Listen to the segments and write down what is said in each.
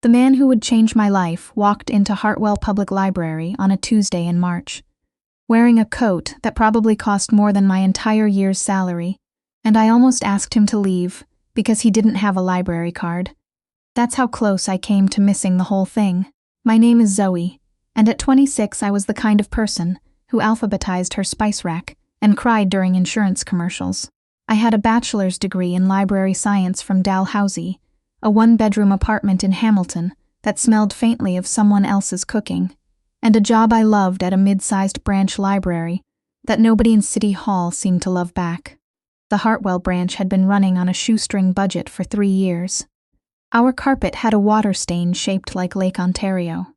The man who would change my life walked into Hartwell Public Library on a Tuesday in March, wearing a coat that probably cost more than my entire year's salary, and I almost asked him to leave because he didn't have a library card. That's how close I came to missing the whole thing. My name is Zoe, and at 26 I was the kind of person who alphabetized her spice rack and cried during insurance commercials. I had a bachelor's degree in library science from Dalhousie, a one-bedroom apartment in Hamilton that smelled faintly of someone else's cooking, and a job I loved at a mid-sized branch library that nobody in City Hall seemed to love back. The Hartwell branch had been running on a shoestring budget for 3 years. Our carpet had a water stain shaped like Lake Ontario.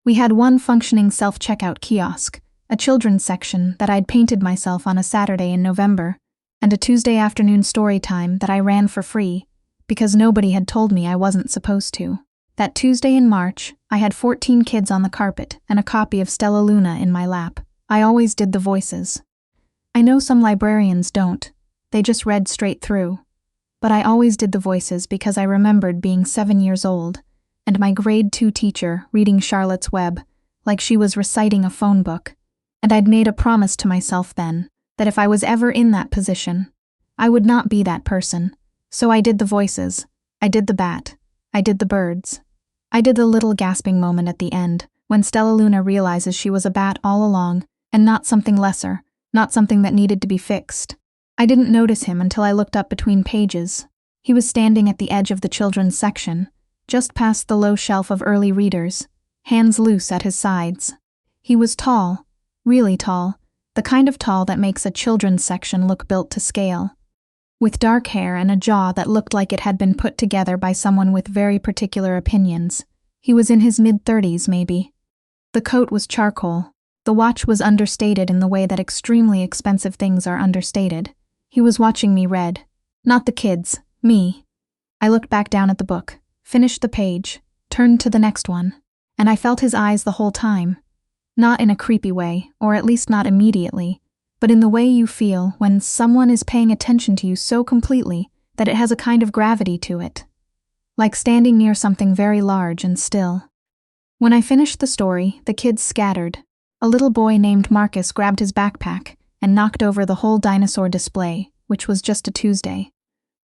We had one functioning self-checkout kiosk, a children's section that I'd painted myself on a Saturday in November, and a Tuesday afternoon story time that I ran for free because nobody had told me I wasn't supposed to. That Tuesday in March, I had 14 kids on the carpet and a copy of Stella Luna in my lap. I always did the voices. I know some librarians don't. They just read straight through. But I always did the voices because I remembered being 7 years old and my grade 2 teacher reading Charlotte's Web like she was reciting a phone book, and I'd made a promise to myself then that if I was ever in that position, I would not be that person. So I did the voices. I did the bat. I did the birds. I did the little gasping moment at the end when Stella Luna realizes she was a bat all along and not something lesser, not something that needed to be fixed. I didn't notice him until I looked up between pages. He was standing at the edge of the children's section, just past the low shelf of early readers, hands loose at his sides. He was tall, really tall, the kind of tall that makes a children's section look built to scale. With dark hair and a jaw that looked like it had been put together by someone with very particular opinions. He was in his mid-30s, maybe. The coat was charcoal. The watch was understated in the way that extremely expensive things are understated. He was watching me read. Not the kids, me. I looked back down at the book, finished the page, turned to the next one, and I felt his eyes the whole time. Not in a creepy way, or at least not immediately, but in the way you feel when someone is paying attention to you so completely that it has a kind of gravity to it. Like standing near something very large and still. When I finished the story, the kids scattered. A little boy named Marcus grabbed his backpack and knocked over the whole dinosaur display, which was just a Tuesday.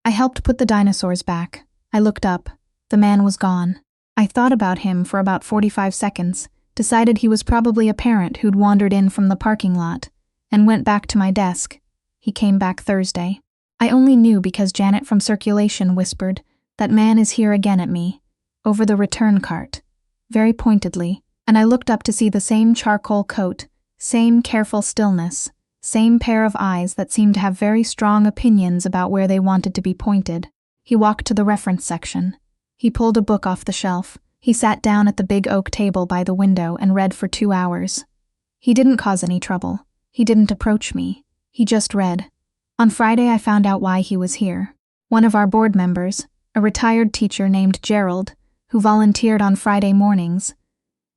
I helped put the dinosaurs back. I looked up. The man was gone. I thought about him for about 45 seconds, decided he was probably a parent who'd wandered in from the parking lot, and went back to my desk. He came back Thursday. I only knew because Janet from Circulation whispered, "That man is here again at me," over the return cart, very pointedly, and I looked up to see the same charcoal coat, same careful stillness, same pair of eyes that seemed to have very strong opinions about where they wanted to be pointed. He walked to the reference section. He pulled a book off the shelf. He sat down at the big oak table by the window and read for 2 hours. He didn't cause any trouble. He didn't approach me. He just read. On Friday I found out why he was here. One of our board members, a retired teacher named Gerald, who volunteered on Friday mornings,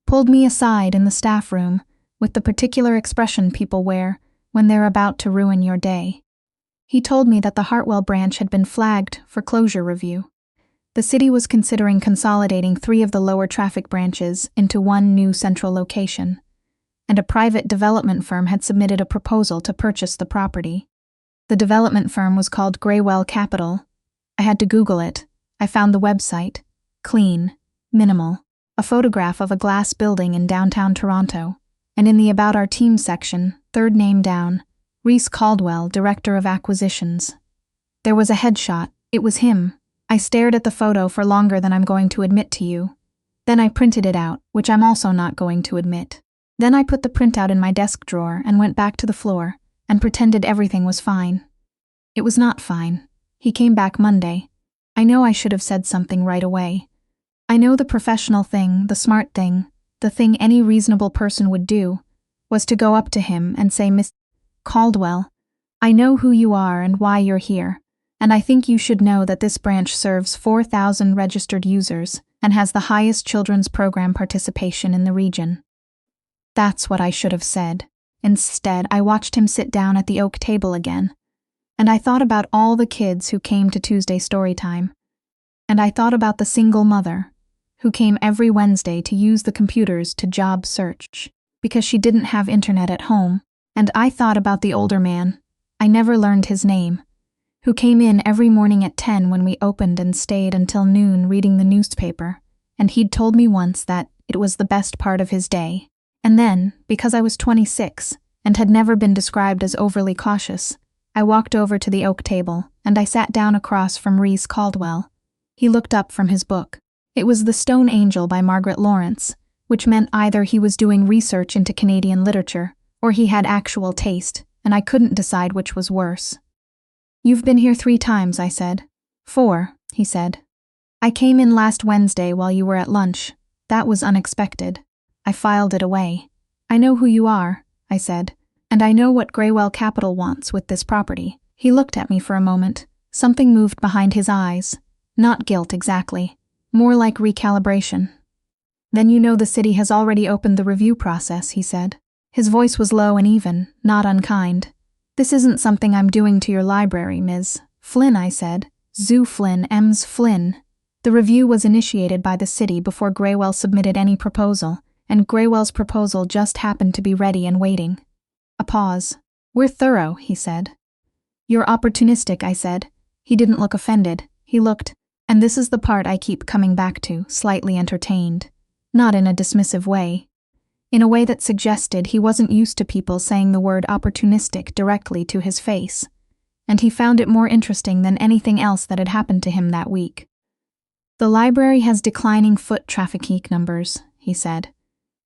pulled me aside in the staff room with the particular expression people wear when they're about to ruin your day. He told me that the Hartwell branch had been flagged for closure review. The city was considering consolidating 3 of the lower traffic branches into one new central location, and a private development firm had submitted a proposal to purchase the property. The development firm was called Graywell Capital. I had to Google it. I found the website. Clean. Minimal. A photograph of a glass building in downtown Toronto. And in the About Our Team section, 3rd name down, Reese Caldwell, Director of Acquisitions. There was a headshot. It was him. I stared at the photo for longer than I'm going to admit to you. Then I printed it out, which I'm also not going to admit. Then I put the printout in my desk drawer and went back to the floor and pretended everything was fine. It was not fine. He came back Monday. I know I should have said something right away. I know the professional thing, the smart thing, the thing any reasonable person would do, was to go up to him and say, "Miss Caldwell, I know who you are and why you're here, and I think you should know that this branch serves 4,000 registered users and has the highest children's program participation in the region." That's what I should have said. Instead, I watched him sit down at the oak table again, and I thought about all the kids who came to Tuesday Storytime, and I thought about the single mother who came every Wednesday to use the computers to job search, because she didn't have internet at home, and I thought about the older man, I never learned his name, who came in every morning at 10 when we opened and stayed until noon reading the newspaper, and he'd told me once that it was the best part of his day. And then, because I was 26 and had never been described as overly cautious, I walked over to the oak table and I sat down across from Reese Caldwell. He looked up from his book. It was The Stone Angel by Margaret Lawrence, which meant either he was doing research into Canadian literature or he had actual taste, and I couldn't decide which was worse. "You've been here 3 times, I said. 4, he said. "I came in last Wednesday while you were at lunch. That was unexpected." I filed it away. "I know who you are," I said, "and I know what Greywell Capital wants with this property." He looked at me for a moment. Something moved behind his eyes. Not guilt exactly, more like recalibration. "Then you know the city has already opened the review process," he said. His voice was low and even, not unkind. "This isn't something I'm doing to your library, Ms. Flynn," I said. "Zoo Flynn, Ms. Flynn." The review was initiated by the city before Greywell submitted any proposal, and Greywell's proposal just happened to be ready and waiting. A pause. "We're thorough," he said. "You're opportunistic," I said. He didn't look offended. He looked, and this is the part I keep coming back to, slightly entertained. Not in a dismissive way. In a way that suggested he wasn't used to people saying the word opportunistic directly to his face, and he found it more interesting than anything else that had happened to him that week. "The library has declining foot traffic numbers," he said.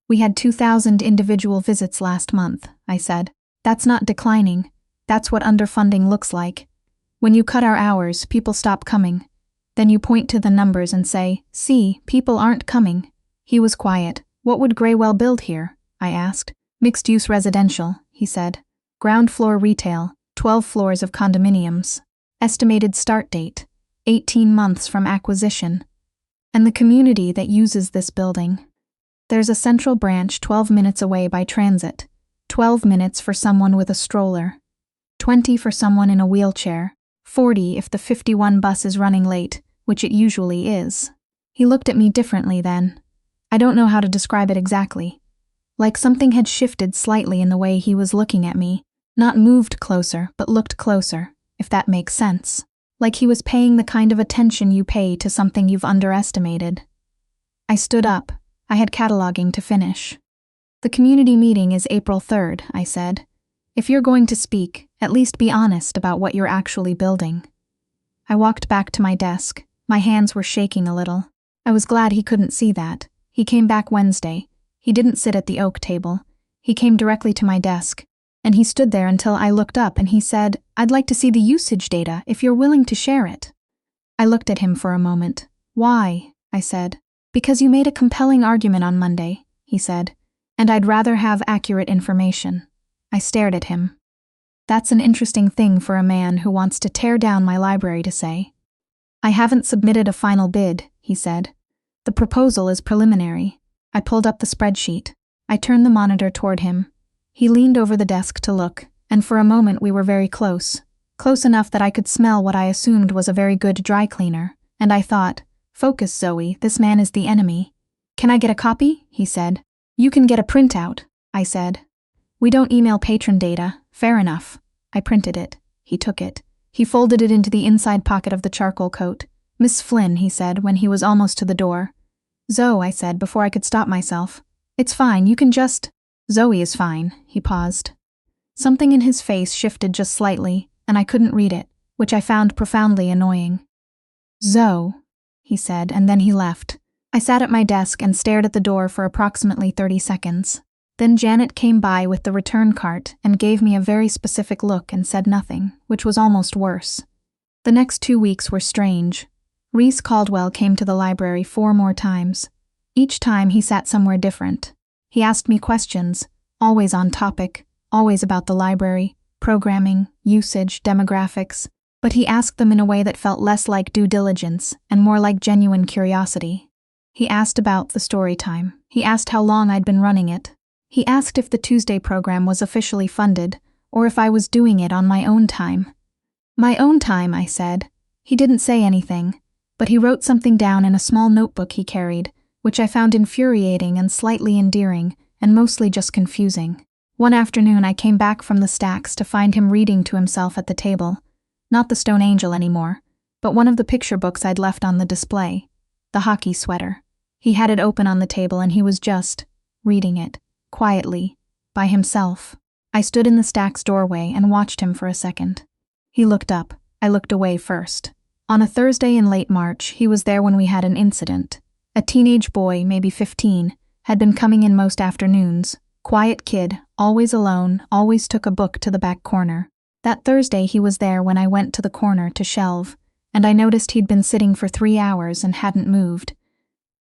"We had 2,000 individual visits last month," I said. "That's not declining. That's what underfunding looks like. When you cut our hours, people stop coming. Then you point to the numbers and say, 'See, people aren't coming.'" He was quiet. "What would Greywell build here?" I asked. "Mixed-use residential," he said. "Ground floor retail, 12 floors of condominiums. Estimated start date, 18 months from acquisition. And the community that uses this building. There's a central branch 12 minutes away by transit, 12 minutes for someone with a stroller, 20 for someone in a wheelchair, 40 if the 51 bus is running late, which it usually is." He looked at me differently then. I don't know how to describe it exactly. Like something had shifted slightly in the way he was looking at me, not moved closer, but looked closer, if that makes sense. Like he was paying the kind of attention you pay to something you've underestimated. I stood up. I had cataloging to finish. "The community meeting is April 3rd, I said. "If you're going to speak, at least be honest about what you're actually building." I walked back to my desk. My hands were shaking a little. I was glad he couldn't see that. He came back Wednesday. He didn't sit at the oak table. He came directly to my desk, and he stood there until I looked up and he said, "I'd like to see the usage data if you're willing to share it." I looked at him for a moment. "Why?" I said. "Because you made a compelling argument on Monday," he said, "and I'd rather have accurate information." I stared at him. That's an interesting thing for a man who wants to tear down my library to say. "I haven't submitted a final bid," he said. "The proposal is preliminary." I pulled up the spreadsheet. I turned the monitor toward him. He leaned over the desk to look, and for a moment we were very close. Close enough that I could smell what I assumed was a very good dry cleaner, and I thought, "Focus, Zoe, this man is the enemy." "Can I get a copy?" he said. "You can get a printout," I said. "We don't email patron data. Fair enough." I printed it. He took it. He folded it into the inside pocket of the charcoal coat. "Miss Flynn," he said when he was almost to the door. "Zoe," I said before I could stop myself. "It's fine, you can just—" "Zoe is fine," he paused. Something in his face shifted just slightly, and I couldn't read it, which I found profoundly annoying. "Zoe," he said, and then he left. I sat at my desk and stared at the door for approximately 30 seconds. Then Janet came by with the return cart and gave me a very specific look and said nothing, which was almost worse. The next 2 weeks were strange. Reese Caldwell came to the library 4 more times. Each time he sat somewhere different. He asked me questions, always on topic, always about the library, programming, usage, demographics, but he asked them in a way that felt less like due diligence and more like genuine curiosity. He asked about the story time. He asked how long I'd been running it. He asked if the Tuesday program was officially funded, or if I was doing it on my own time. "My own time," I said. He didn't say anything, but he wrote something down in a small notebook he carried, which I found infuriating and slightly endearing, and mostly just confusing. One afternoon I came back from the stacks to find him reading to himself at the table. Not the Stone Angel anymore, but one of the picture books I'd left on the display. The hockey sweater. He had it open on the table and he was just reading it, quietly, by himself. I stood in the stack's doorway and watched him for a second. He looked up. I looked away first. On a Thursday in late March, he was there when we had an incident. A teenage boy, maybe 15, had been coming in most afternoons. Quiet kid, always alone, always took a book to the back corner. That Thursday he was there when I went to the corner to shelve, and I noticed he'd been sitting for 3 hours and hadn't moved.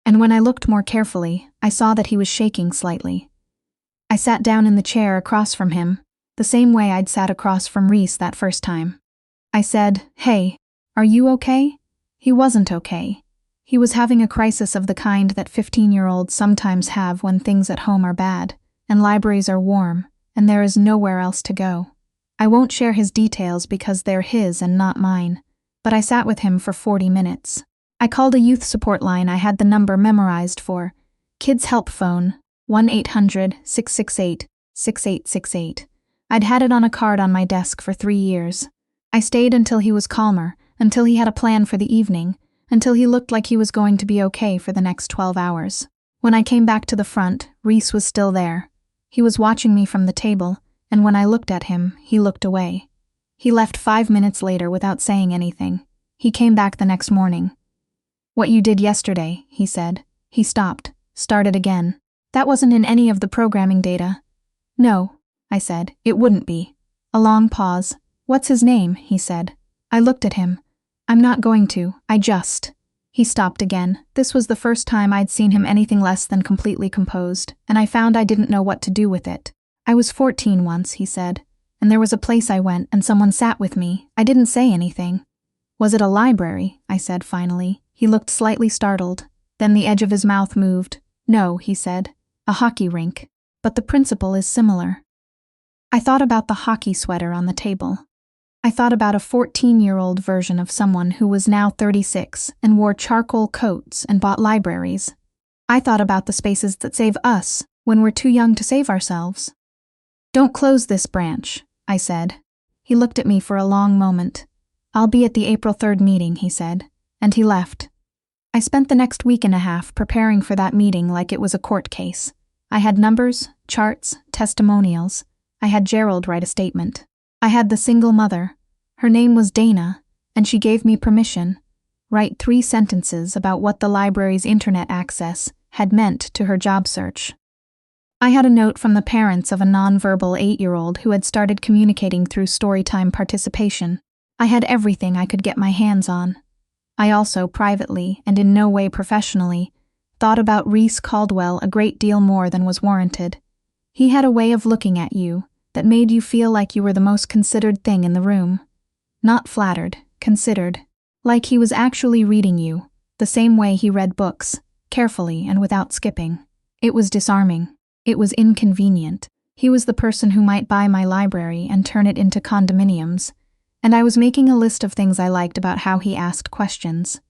And when I looked more carefully, I saw that he was shaking slightly. I sat down in the chair across from him, the same way I'd sat across from Reese that first time. I said, "Hey, are you okay?" He wasn't okay. He was having a crisis of the kind that 15-year-olds sometimes have when things at home are bad, and libraries are warm, and there is nowhere else to go. I won't share his details because they're his and not mine, but I sat with him for 40 minutes. I called a youth support line I had the number memorized for. Kids Help Phone, 1-800-668-6868. I'd had it on a card on my desk for 3 years. I stayed until he was calmer, until he had a plan for the evening, until he looked like he was going to be okay for the next 12 hours. When I came back to the front, Reese was still there. He was watching me from the table, and when I looked at him, he looked away. He left 5 minutes later without saying anything. He came back the next morning. "What you did yesterday," he said. He stopped, started again. "That wasn't in any of the programming data." "No," I said, "it wouldn't be." A long pause. "What's his name?" he said. I looked at him. "I'm not going to, I just." He stopped again. This was the first time I'd seen him anything less than completely composed, and I found I didn't know what to do with it. "I was 14 once," he said, "and there was a place I went and someone sat with me. I didn't say anything." "Was it a library?" I said finally. He looked slightly startled. Then the edge of his mouth moved. "No," he said. "A hockey rink. But the principle is similar." I thought about the hockey sweater on the table. I thought about a 14-year-old version of someone who was now 36 and wore charcoal coats and bought libraries. I thought about the spaces that save us when we're too young to save ourselves. "Don't close this branch," I said. He looked at me for a long moment. "I'll be at the April 3rd meeting," he said, and he left. I spent the next week and a half preparing for that meeting like it was a court case. I had numbers, charts, testimonials. I had Gerald write a statement. I had the single mother. Her name was Dana, and she gave me permission. Write 3 sentences about what the library's internet access had meant to her job search. I had a note from the parents of a nonverbal 8-year-old who had started communicating through storytime participation. I had everything I could get my hands on. I also, privately, and in no way professionally, thought about Reese Caldwell a great deal more than was warranted. He had a way of looking at you that made you feel like you were the most considered thing in the room. Not flattered, considered. Like he was actually reading you, the same way he read books, carefully and without skipping. It was disarming. It was inconvenient. He was the person who might buy my library and turn it into condominiums, and I was making a list of things I liked about how he asked questions.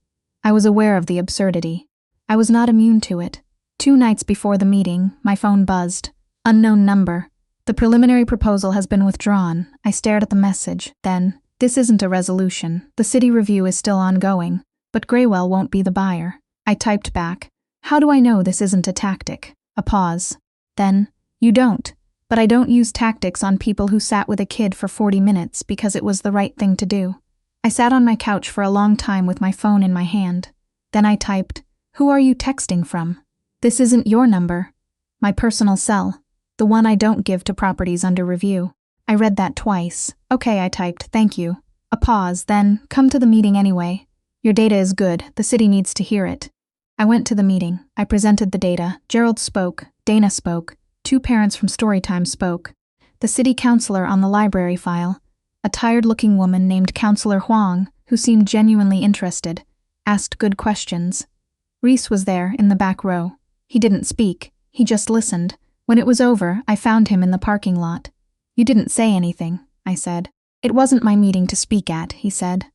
I was aware of the absurdity. I was not immune to it. 2 nights before the meeting, my phone buzzed. Unknown number. "The preliminary proposal has been withdrawn." I stared at the message. Then, "This isn't a resolution. The city review is still ongoing, but Graywell won't be the buyer." I typed back, "How do I know this isn't a tactic?" A pause. Then, "You don't. But I don't use tactics on people who sat with a kid for 40 minutes because it was the right thing to do." I sat on my couch for a long time with my phone in my hand. Then I typed, "Who are you texting from? This isn't your number." "My personal cell. The one I don't give to properties under review." I read that twice. "Okay," I typed, "thank you." A pause, then, "Come to the meeting anyway. Your data is good. The city needs to hear it." I went to the meeting. I presented the data. Gerald spoke. Dana spoke. 2 parents from Storytime spoke. The city councilor on the library file, a tired-looking woman named Councilor Huang, who seemed genuinely interested, asked good questions. Reese was there, in the back row. He didn't speak. He just listened. When it was over, I found him in the parking lot. "You didn't say anything," I said. "It wasn't my meeting to speak at," he said.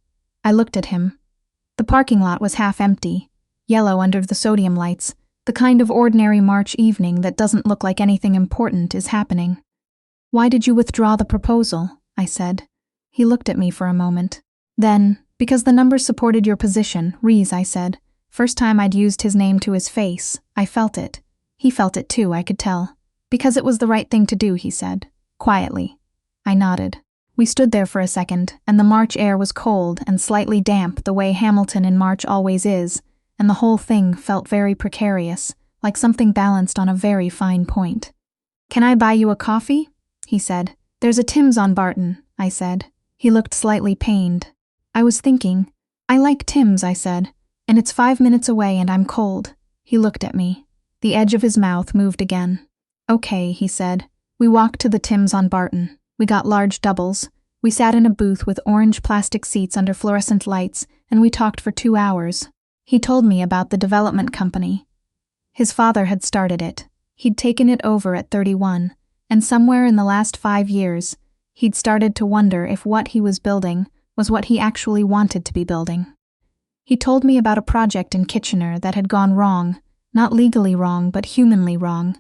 I looked at him. The parking lot was half empty, yellow under the sodium lights, The kind of ordinary March evening that doesn't look like anything important is happening. "Why did you withdraw the proposal?" I said. He looked at me for a moment. Then, "Because the numbers supported your position, Rees," I said. First time I'd used his name to his face. I felt it. He felt it too, I could tell. "Because it was the right thing to do," he said, quietly. I nodded. We stood there for a second, and the March air was cold and slightly damp the way Hamilton in March always is, and the whole thing felt very precarious, like something balanced on a very fine point. "Can I buy you a coffee?" he said. "There's a Tim's on Barton," I said. He looked slightly pained. I was thinking. "I like Tim's," I said, "and it's 5 minutes away and I'm cold." He looked at me. The edge of his mouth moved again. "Okay," he said. We walked to the Tim's on Barton. We got large doubles. We sat in a booth with orange plastic seats under fluorescent lights, and we talked for 2 hours. He told me about the development company. His father had started it. He'd taken it over at 31, and somewhere in the last 5 years, he'd started to wonder if what he was building was what he actually wanted to be building. He told me about a project in Kitchener that had gone wrong, not legally wrong, but humanly wrong,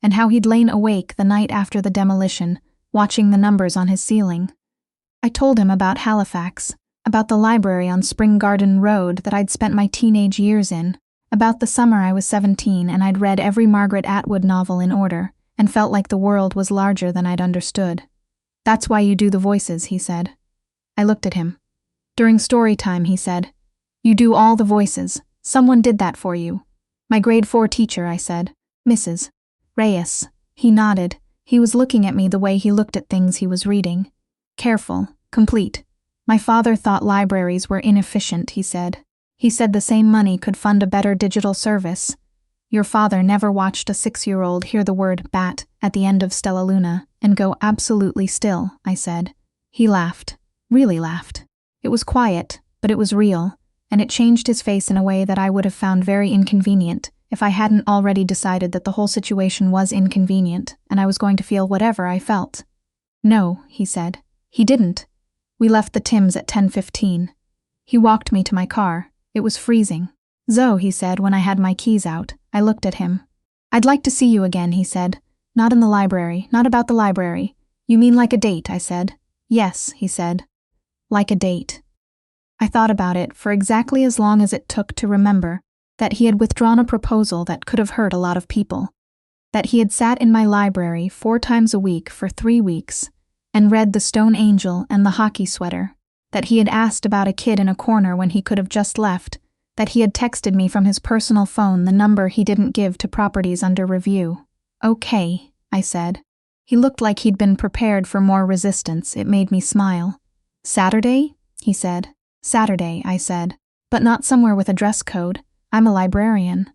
and how he'd lain awake the night after the demolition, watching the numbers on his ceiling. I told him about Halifax, about the library on Spring Garden Road that I'd spent my teenage years in, about the summer I was 17 and I'd read every Margaret Atwood novel in order, and felt like the world was larger than I'd understood. "That's why you do the voices," he said. I looked at him. "During story time," he said, "you do all the voices. Someone did that for you." "My grade 4 teacher," I said. "Mrs. Reyes." He nodded. He was looking at me the way he looked at things he was reading. "Careful, complete. My father thought libraries were inefficient," he said. "He said the same money could fund a better digital service. Your father never watched a 6-year-old hear the word bat at the end of Stella Luna and go absolutely still," I said. He laughed. Really laughed. It was quiet, but it was real, and it changed his face in a way that I would have found very inconvenient if I hadn't already decided that the whole situation was inconvenient and I was going to feel whatever I felt. "No," he said. He didn't. We left the Tim's at 10:15. He walked me to my car. It was freezing. "Zoe," he said when I had my keys out. I looked at him. "I'd like to see you again," he said. "Not in the library, not about the library." "You mean like a date?" I said. "Yes," he said. "Like a date." I thought about it for exactly as long as it took to remember that he had withdrawn a proposal that could have hurt a lot of people, that he had sat in my library 4 times a week for 3 weeks and read The Stone Angel and The Hockey Sweater, that he had asked about a kid in a corner when he could have just left, that he had texted me from his personal phone the number he didn't give to properties under review. "Okay," I said. He looked like he'd been prepared for more resistance. It made me smile. "Saturday?" he said. "Saturday," I said. "But not somewhere with a dress code. I'm a librarian."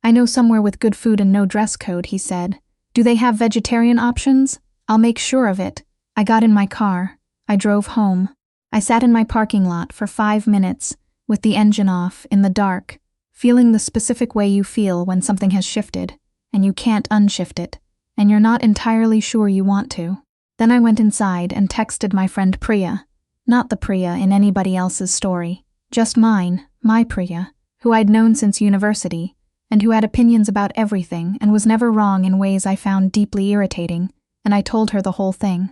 "I know somewhere with good food and no dress code," he said. "Do they have vegetarian options? I'll make sure of it." I got in my car. I drove home. I sat in my parking lot for 5 minutes, with the engine off, in the dark, feeling the specific way you feel when something has shifted, and you can't unshift it, and you're not entirely sure you want to. Then I went inside and texted my friend Priya. Not the Priya in anybody else's story, just mine, my Priya, who I'd known since university, and who had opinions about everything and was never wrong in ways I found deeply irritating, and I told her the whole thing.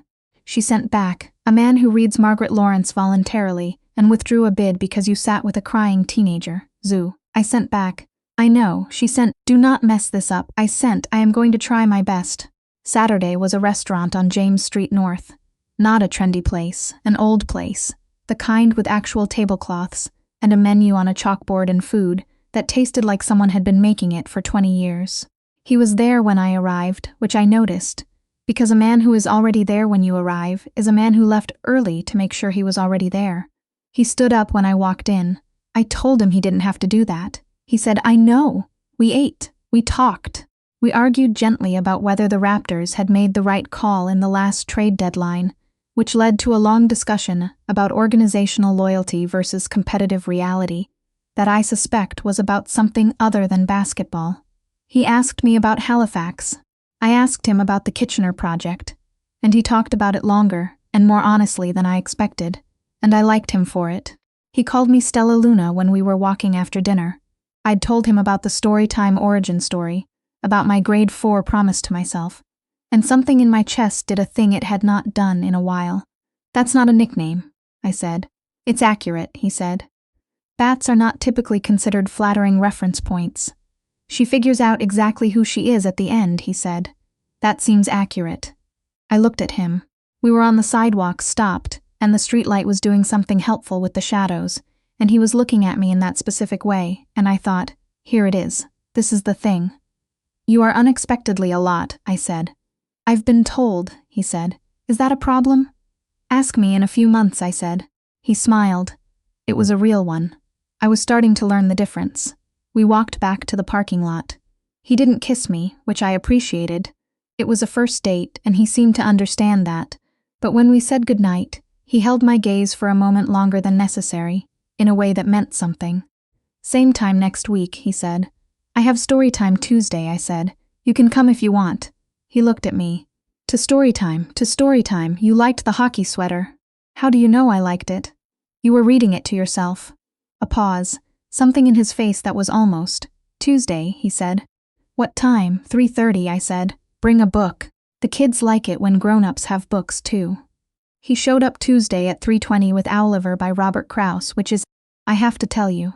She sent back, "A man who reads Margaret Lawrence voluntarily and withdrew a bid because you sat with a crying teenager, Zoo." I sent back, "I know." She sent, "Do not mess this up." I sent, "I am going to try my best." Saturday was a restaurant on James Street North. Not a trendy place, an old place, the kind with actual tablecloths and a menu on a chalkboard and food that tasted like someone had been making it for 20 years. He was there when I arrived, which I noticed, because a man who is already there when you arrive is a man who left early to make sure he was already there. He stood up when I walked in. I told him he didn't have to do that. He said, "I know." We ate. We talked. We argued gently about whether the Raptors had made the right call in the last trade deadline, which led to a long discussion about organizational loyalty versus competitive reality that I suspect was about something other than basketball. He asked me about Halifax. I asked him about the Kitchener project, and he talked about it longer and more honestly than I expected, and I liked him for it. He called me Stella Luna when we were walking after dinner. I'd told him about the Storytime origin story, about my grade 4 promise to myself, and something in my chest did a thing it had not done in a while. That's not a nickname, I said. It's accurate, he said. Bats are not typically considered flattering reference points. She figures out exactly who she is at the end, he said. That seems accurate. I looked at him. We were on the sidewalk, stopped, and the streetlight was doing something helpful with the shadows, and he was looking at me in that specific way, and I thought, here it is. This is the thing. You are unexpectedly a lot, I said. I've been told, he said. Is that a problem? Ask me in a few months, I said. He smiled. It was a real one. I was starting to learn the difference. We walked back to the parking lot. He didn't kiss me, which I appreciated. It was a first date, and he seemed to understand that. But when we said goodnight, he held my gaze for a moment longer than necessary, in a way that meant something. Same time next week, he said. I have Storytime Tuesday, I said. You can come if you want. He looked at me. To Storytime, you liked the hockey sweater. How do you know I liked it? You were reading it to yourself. A pause, something in his face that was almost. Tuesday, he said. What time? 3:30, I said. Bring a book. The kids like it when grown-ups have books, too. He showed up Tuesday at 3:20 with Owliver by Robert Krauss, which is, I have to tell you,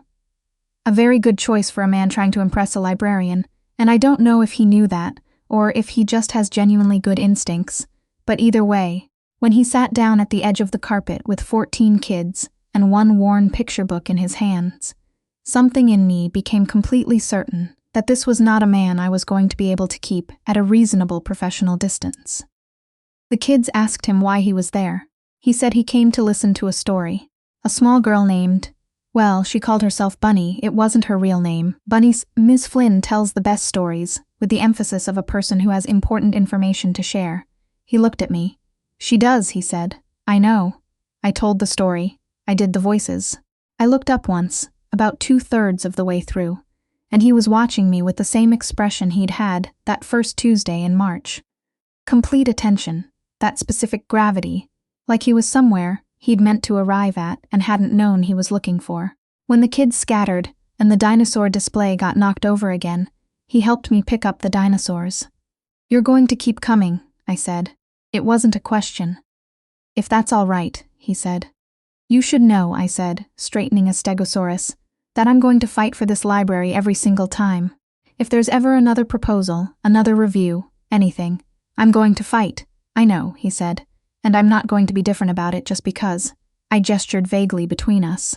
a very good choice for a man trying to impress a librarian, and I don't know if he knew that, or if he just has genuinely good instincts, but either way, when he sat down at the edge of the carpet with 14 kids and one worn picture book in his hands, something in me became completely certain that this was not a man I was going to be able to keep at a reasonable professional distance. The kids asked him why he was there. He said he came to listen to a story. A small girl named, well, she called herself Bunny. It wasn't her real name. Bunny's Ms. Flynn tells the best stories, with the emphasis of a person who has important information to share. He looked at me. She does, he said. I know. I told the story. I did the voices. I looked up once, about 2/3 of the way through, and he was watching me with the same expression he'd had that first Tuesday in March. Complete attention, that specific gravity, like he was somewhere he'd meant to arrive at and hadn't known he was looking for. When the kids scattered and the dinosaur display got knocked over again, he helped me pick up the dinosaurs. You're going to keep coming, I said. It wasn't a question. If that's all right, he said. You should know, I said, straightening a stegosaurus, that I'm going to fight for this library every single time. If there's ever another proposal, another review, anything, I'm going to fight. I know, he said, and I'm not going to be different about it just because. I gestured vaguely between us.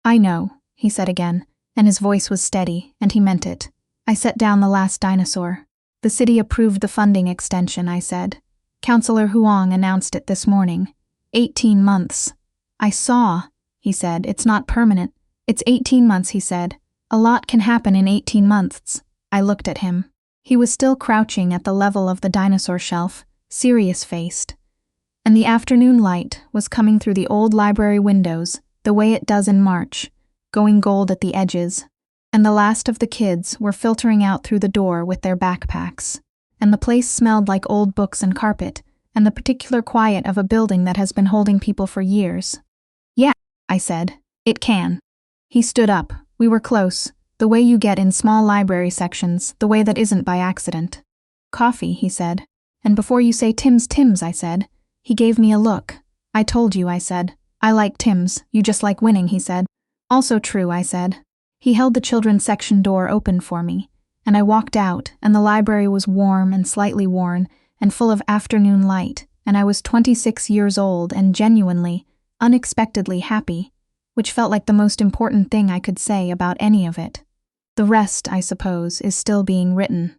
I know, he said again, and his voice was steady, and he meant it. I set down the last dinosaur. The city approved the funding extension, I said. Councillor Huang announced it this morning. 18 months. I saw, he said. It's not permanent. It's 18 months, he said. A lot can happen in 18 months. I looked at him. He was still crouching at the level of the dinosaur shelf, serious-faced. And the afternoon light was coming through the old library windows, the way it does in March, going gold at the edges. And the last of the kids were filtering out through the door with their backpacks. And the place smelled like old books and carpet, and the particular quiet of a building that has been holding people for years. Yeah, I said. It can. He stood up. We were close, the way you get in small library sections, the way that isn't by accident. Coffee, he said. And before you say Tim's, I said. He gave me a look. I told you, I said. I like Tim's, you just like winning, he said. Also true, I said. He held the children's section door open for me, and I walked out, and the library was warm and slightly worn, and full of afternoon light, and I was 26 years old and genuinely, unexpectedly happy, which felt like the most important thing I could say about any of it. The rest, I suppose, is still being written.